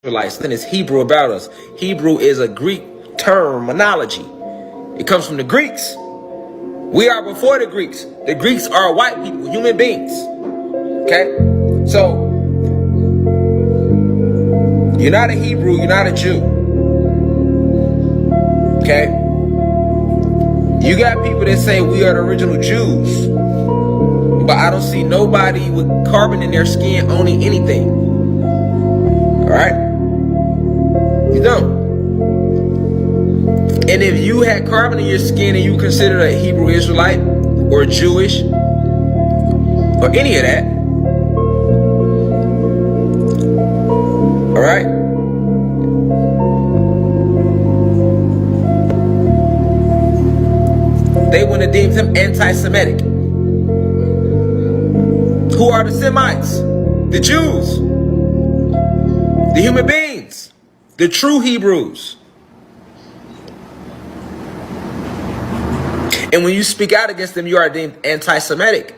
Israelites. Then it's Hebrew about us. Hebrew is a Greek terminology. It comes from the Greeks. We are before the Greeks. The Greeks are white people, human beings. Okay? So, you're not a Hebrew, you're not a Jew. Okay? You got people that say we are the original Jews, but I don't see nobody with carbon in their skin owning anything. Alright? You don't. And if you had carbon in your skin and you considered a Hebrew Israelite or Jewish or any of that, alright? They wouldn't have deemed him anti-Semitic. Who are the Semites? The Jews. The human beings. The true Hebrews. And when you speak out against them, you are deemed anti-Semitic.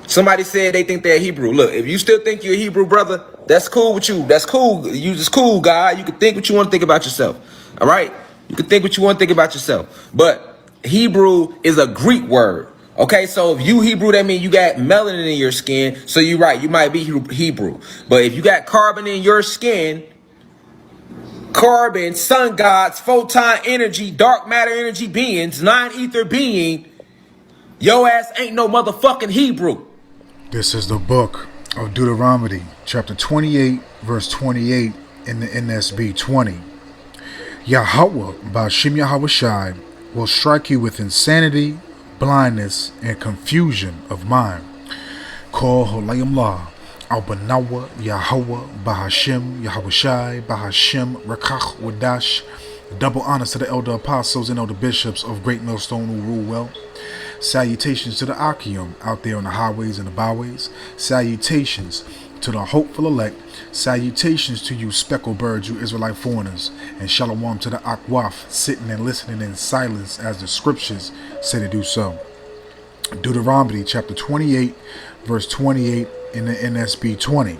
Somebody said they think they're Hebrew. Look, if you still think you're a Hebrew, brother, that's cool with you. That's cool. You just cool, guy. You can think what you want to think about yourself. All right? You can think what you want to think about yourself. But Hebrew is a Greek word. Okay, so if you Hebrew, that means you got melanin in your skin. So you're right, you might be Hebrew. But if you got carbon in your skin, carbon, sun gods, photon energy, dark matter energy beings, non-ether being, your ass ain't no motherfucking Hebrew. This is the book of Deuteronomy, chapter 28, verse 28 in the NSB 20. Yahweh, Ba'Shem Yahawashi, will strike you with insanity, blindness, and confusion of mind. Call Holayim La. Al-Banawa, Yahweh, Bahashem, Yahawashi, Bahashem, Rakach, Wadash. Double honors to the elder apostles and elder bishops of Great Millstone who rule well. Salutations to the Akim out there on the highways and the byways. Salutations to the hopeful elect. Salutations to you speckled birds, you Israelite foreigners. And shalom to the Akwaf, sitting and listening in silence as the scriptures say to do so. Deuteronomy chapter 28, verse 28 in the NSB 20.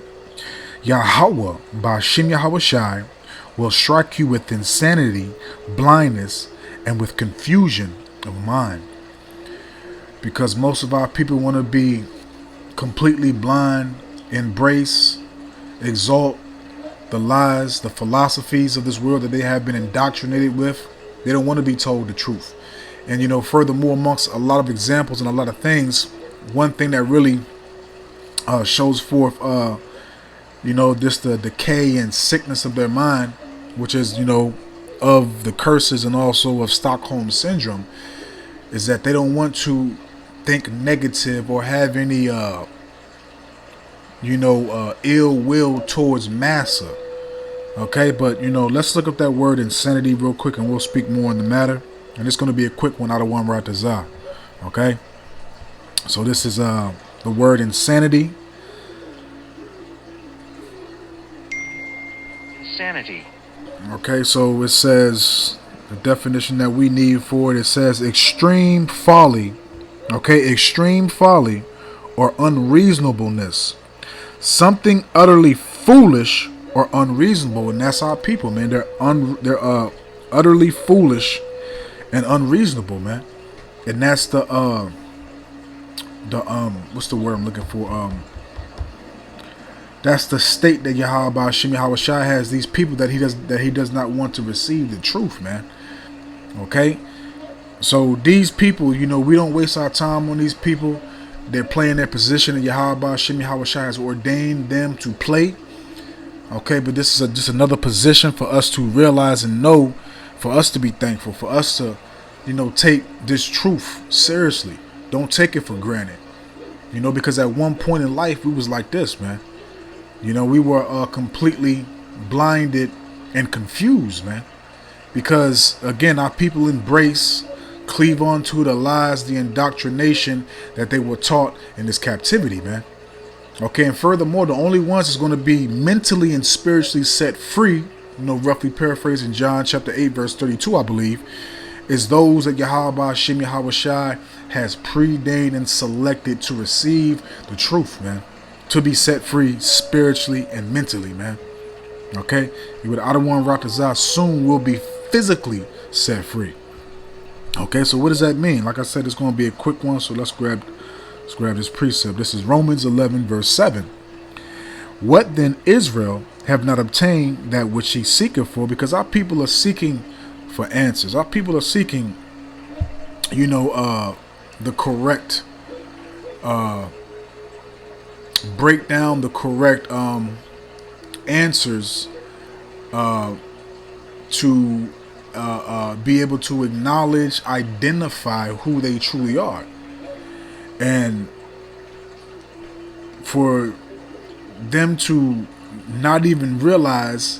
Yahweh, Ba'Shem Yahawashi, will strike you with insanity, blindness, and with confusion of mind. Because most of our people want to be completely blind, embrace, exalt the lies, the philosophies of this world that they have been indoctrinated with. They don't want to be told the truth. And, you know, furthermore, amongst a lot of examples and a lot of things, one thing that really shows forth, you know, just the decay and sickness of their mind, which is, you know, of the curses and also of Stockholm syndrome, is that they don't want to think negative or have any, ill will towards Massa. Okay, but, you know, let's look up that word insanity real quick and we'll speak more on the matter. And it's going to be a quick one out of one right to Zah. Okay, so this is the word insanity. Insanity. Okay, so it says the definition that we need for it. It says extreme folly. Okay, extreme folly or unreasonableness. Something utterly foolish or unreasonable, and that's our people, man. They're utterly foolish and unreasonable, man. And that's the what's the word I'm looking for? That's the state that Yahweh Ba'Shem Yahawashi has these people that he does not want to receive the truth, man. Okay? So these people, you know, we don't waste our time on these people. They're playing their position that Yahweh Ba'Shem Yahawashi has ordained them to play. Okay, but this is just another position for us to realize and know, for us to be thankful, for us to, you know, take this truth seriously. Don't take it for granted. You know, because at one point in life, we was like this, man. You know, we were completely blinded and confused, man. Because, again, our people embrace, cleave on to the lies, the indoctrination that they were taught in this captivity, man. Okay, and furthermore, the only ones that's going to be mentally and spiritually set free, you know, roughly paraphrasing John chapter 8, verse 32, I believe, is those that Yahweh Ba'Shem Yahawashi has preordained and selected to receive the truth, man. To be set free spiritually and mentally, man. Okay, you with Adawan Ratazah soon will be physically set free. Okay, so what does that mean? Like I said, it's going to be a quick one, so let's grab this precept. This is Romans 11 verse 7. What then Israel have not obtained that which he seeketh for? Because our people are seeking for answers. Our people are seeking, the correct breakdown, the correct answers to be able to acknowledge, identify who they truly are, and for them to not even realize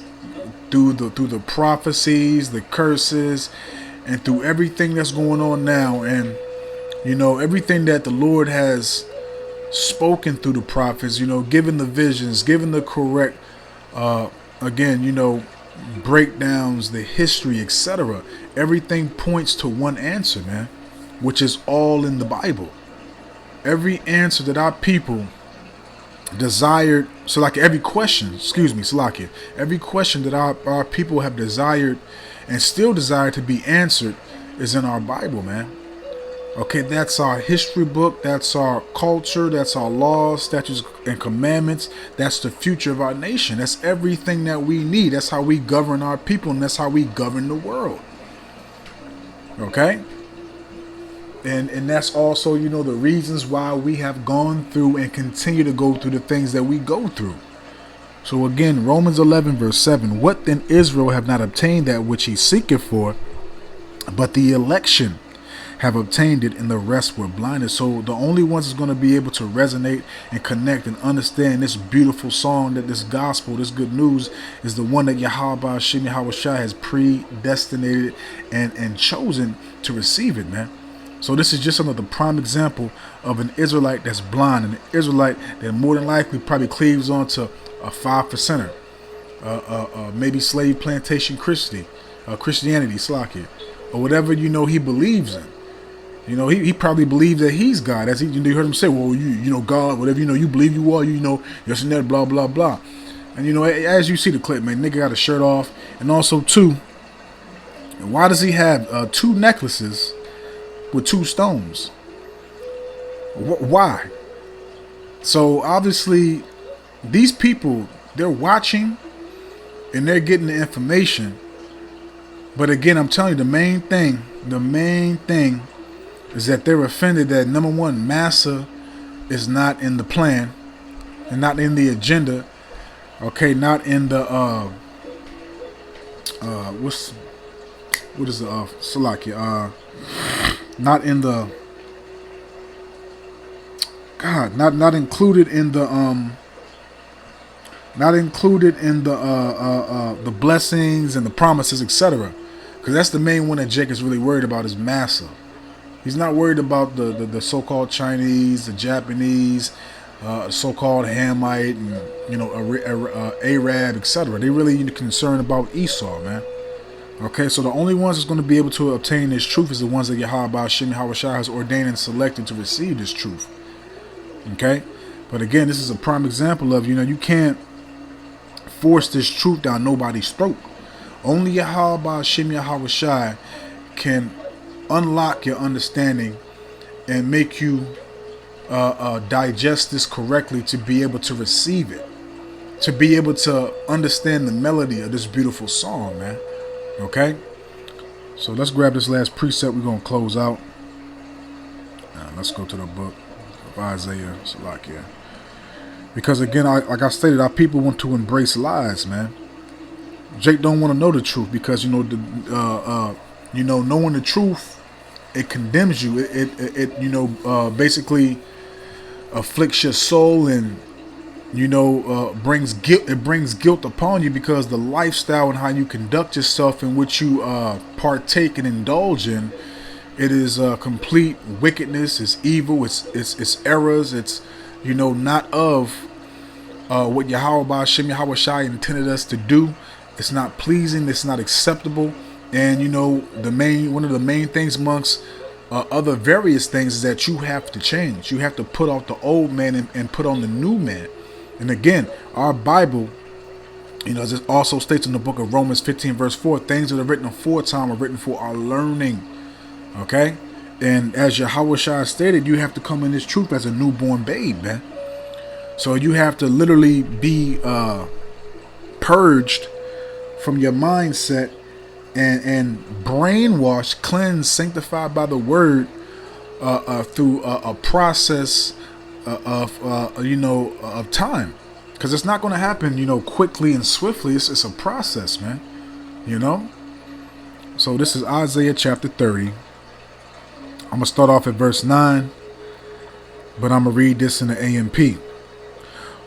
through the prophecies, the curses, and through everything that's going on now, and everything that the Lord has spoken through the prophets, given the visions, given the correct breakdowns, the history, etc. Everything points to one answer, man, which is all in the Bible. Every answer that our people desired, so like every question, Salakia, every question that our people have desired and still desire to be answered is in our Bible, man. Okay, that's our history book, that's our culture, that's our laws, statutes, and commandments. That's the future of our nation. That's everything that we need. That's how we govern our people, and that's how we govern the world. Okay? And that's also, the reasons why we have gone through and continue to go through the things that we go through. So again, Romans 11 verse 7, what then Israel have not obtained that which he seeketh for, but the election have obtained it, and the rest were blinded. So the only ones that's going to be able to resonate and connect and understand this beautiful song, that this gospel, this good news, is the one that Yahweh Hashem Yahweh Shai has predestinated and chosen to receive it, man. So this is just another prime example of an Israelite that's blind, and an Israelite that more than likely probably cleaves on to a 5%er, maybe slave plantation Christianity, Slakia, or whatever he believes in. He probably believes that he's God. As you heard him say, well, God, whatever you believe you are, yes and that, blah blah blah. And as you see the clip, man, nigga got a shirt off, and also too, why does he have 2 necklaces with 2 stones? Why? So obviously, these people, they're watching and they're getting the information. But again, I'm telling you, the main thing is that they're offended that, number one, Massa is not in the plan and not in the agenda. Okay, not in the Salakia, not in the not included in the the blessings and the promises, etc. Because that's the main one that Jake is really worried about, is Massa. He's not worried about the so-called Chinese, the Japanese, so-called Hamite, and Arab, etc. They really concerned about Esau, man. Okay, so the only ones that's going to be able to obtain this truth is the ones that Yahweh Hashem Yahweh Shai has ordained and selected to receive this truth. Okay, but again, this is a prime example of you can't force this truth down nobody's throat. Only Yahweh Hashem Yahweh Shai can unlock your understanding and make you digest this correctly, to be able to receive it, to be able to understand the melody of this beautiful song, man. Okay, so let's grab this last precept. We're going to close out. Let's go to the book of Isaiah, Salakia. Because again, like I stated, our people want to embrace lies, man. Jake don't want to know the truth, because knowing the truth, it condemns you. It basically afflicts your soul, and brings guilt. It brings guilt upon you, because the lifestyle and how you conduct yourself, in which you partake and indulge in, it is complete wickedness. It's evil. It's errors. It's not of what Yahweh Hashem Yahweh Shai intended us to do. It's not pleasing. It's not acceptable. And one of the main things amongst other various things is that you have to change. You have to put off the old man and put on the new man. And again, our Bible You know, as it also states in the book of Romans 15 verse 4, things that are written aforetime are written for our learning. Okay? And as Yahweh Shai stated, you have to come in this truth as a newborn babe, man. So you have to literally be purged from your mindset and brainwashed, cleansed, sanctified by the word through a process of time. Because it's not going to happen, quickly and swiftly. It's a process, man. So this is Isaiah chapter 30. I'm going to start off at verse 9, but I'm going to read this in the AMP.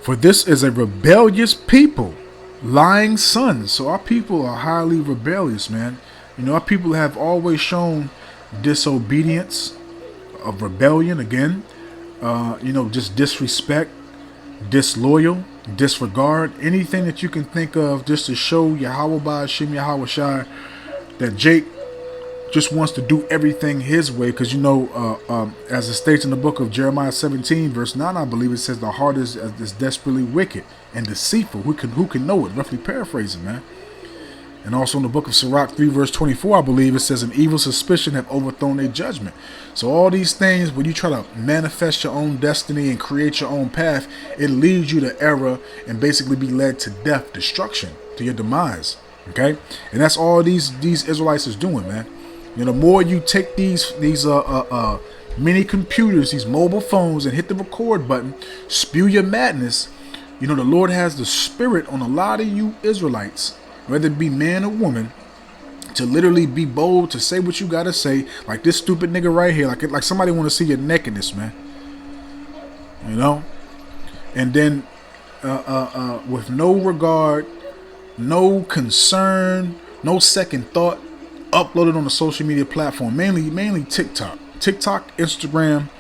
For this is a rebellious people, lying sons. So our people are highly rebellious, man. Our people have always shown disobedience, of rebellion, again, just disrespect, disloyal, disregard, anything that you can think of just to show Yahweh Ba'ashim Yahweh Shai that Jake just wants to do everything his way. Because as it states in the book of Jeremiah 17 verse 9, I believe it says the heart is desperately wicked and deceitful. Who can know it? Roughly paraphrasing, man. And also in the book of Sirach 3 verse 24, I believe it says an evil suspicion have overthrown their judgment. So all these things, when you try to manifest your own destiny and create your own path, it leads you to error and basically be led to death, destruction, to your demise. Okay? And that's all these Israelites is doing, man. The more you take these mini computers, these mobile phones, and hit the record button, spew your madness, the Lord has the spirit on a lot of you Israelites, whether it be man or woman, to literally be bold, to say what you gotta say, like this stupid nigga right here, like somebody want to see your nakedness, man. And then with no regard, no concern, no second thought, uploaded on a social media platform, mainly TikTok, Instagram,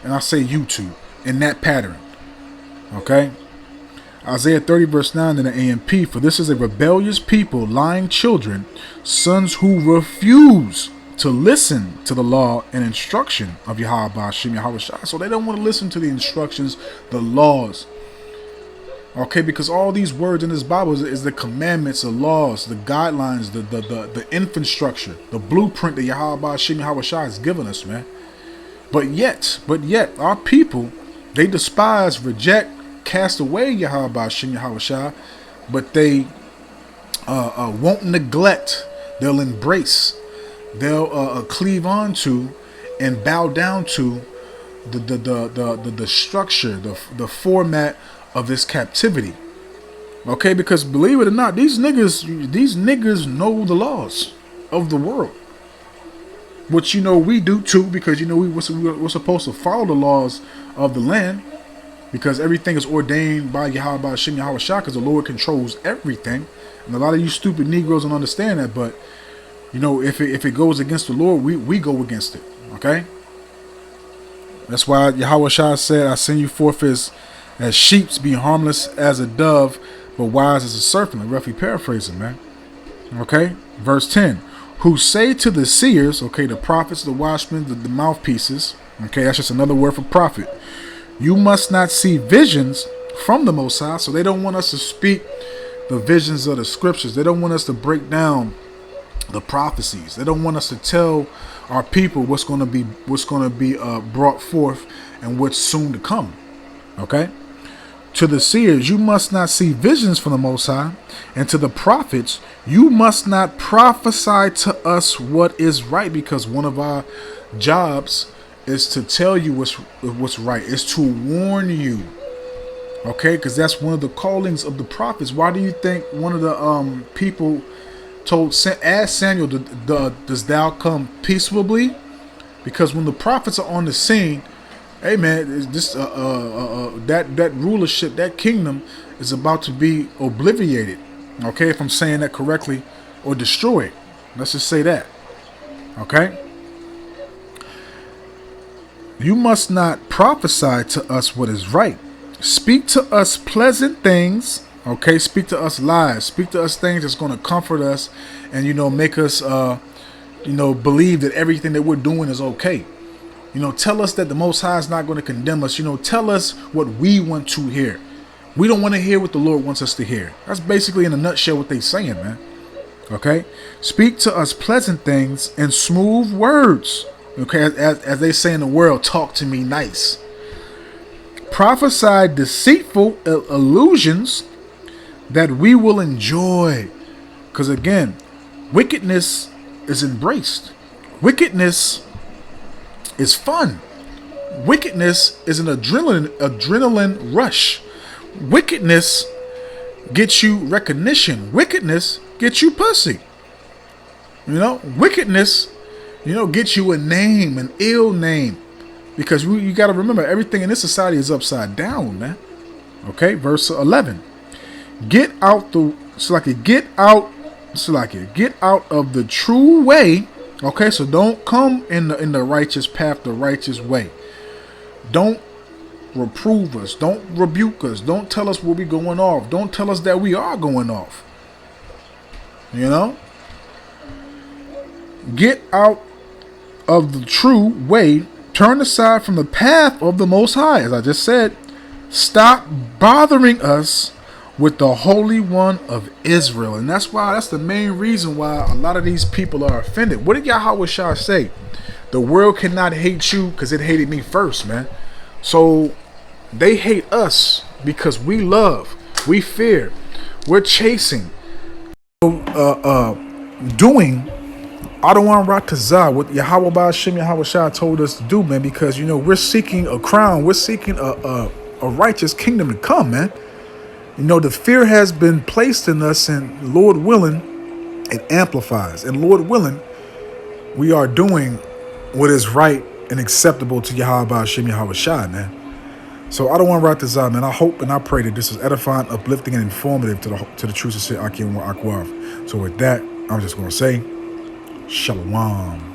and I say YouTube, in that pattern. Okay. Isaiah 30 verse 9 in the AMP. For this is a rebellious people, lying children, sons who refuse to listen to the law and instruction of Yahweh Ba'ashim Yahweh Shai. So they don't want to listen to the instructions, the laws. Okay, because all these words in this Bible is the commandments, the laws, the guidelines, the infrastructure, the blueprint that Yahweh Ba'ashim Yahweh Shai has given us, man. But yet, our people, they despise, reject, cast away Yahweh Ba'ashim Yahweh Shai, but they won't neglect. They'll embrace. They'll cleave on to and bow down to the structure, the format of this captivity. Okay, because believe it or not, these niggas know the laws of the world, which we do too, because we're supposed to follow the laws of the land. Because everything is ordained by Yahweh Ba'ashim Yahweh Shai, because the Lord controls everything. And a lot of you stupid Negroes don't understand that. But, if it goes against the Lord, we go against it. Okay? That's why Yahweh Shai said, I send you forth as sheep, be harmless as a dove, but wise as a serpent. Roughly paraphrasing, man. Okay? Verse 10. Who say to the seers, okay, the prophets, the watchmen, the mouthpieces. Okay, that's just another word for prophet. You must not see visions from the Most High. So they don't want us to speak the visions of the scriptures. They don't want us to break down the prophecies. They don't want us to tell our people what's going to be brought forth and what's soon to come. Okay. To the seers, you must not see visions from the Most High, and to the prophets, you must not prophesy to us what is right, because one of our jobs is to tell you what's right, is to warn you. Okay, because that's one of the callings of the prophets. Why do you think one of the people asked Samuel, does thou come peaceably? Because when the prophets are on the scene, hey man, this that rulership, that kingdom is about to be obliterated. Okay, if I'm saying that correctly, or destroyed. Let's just say that. Okay. You must not prophesy to us what is right. Speak to us pleasant things. Okay, speak to us lies. Speak to us things that's going to comfort us and, make us, believe that everything that we're doing is okay. Tell us that the Most High is not going to condemn us. Tell us what we want to hear. We don't want to hear what the Lord wants us to hear. That's basically in a nutshell what they saying, man. Okay? Speak to us pleasant things and smooth words. Okay? As they say in the world, talk to me nice. Prophesy deceitful illusions that we will enjoy. Because again, wickedness is embraced. Wickedness is fun. Wickedness is an adrenaline rush. Wickedness gets you recognition. Wickedness gets you pussy. Wickedness, gets you a name, an ill name. Because you got to remember, everything in this society is upside down, man. Okay, verse 11. Get out of the true way. Okay, so don't come in the righteous path, the righteous way. Don't reprove us. Don't rebuke us. Don't tell us we'll be going off. Don't tell us that we are going off. Get out of the true way. Turn aside from the path of the Most High. As I just said, stop bothering us with the Holy One of Israel. And that's the main reason why a lot of these people are offended. What did Yahweh Shah say? The world cannot hate you because it hated me first, man. So they hate us because we love, we fear, we're chasing, doing Adawan Ratazah, what Yahweh Ba'ashem Yahweh Shah told us to do, man, because we're seeking a crown, we're seeking a righteous kingdom to come, man. The fear has been placed in us, and Lord willing, it amplifies. And Lord willing, we are doing what is right and acceptable to Yahweh Ba'ashem Yahweh Shah, man. So I don't want to write this out, man. I hope and I pray that this is edifying, uplifting, and informative to the truth of Sid Akim wa Akwav. So with that, I'm just going to say, Shalom.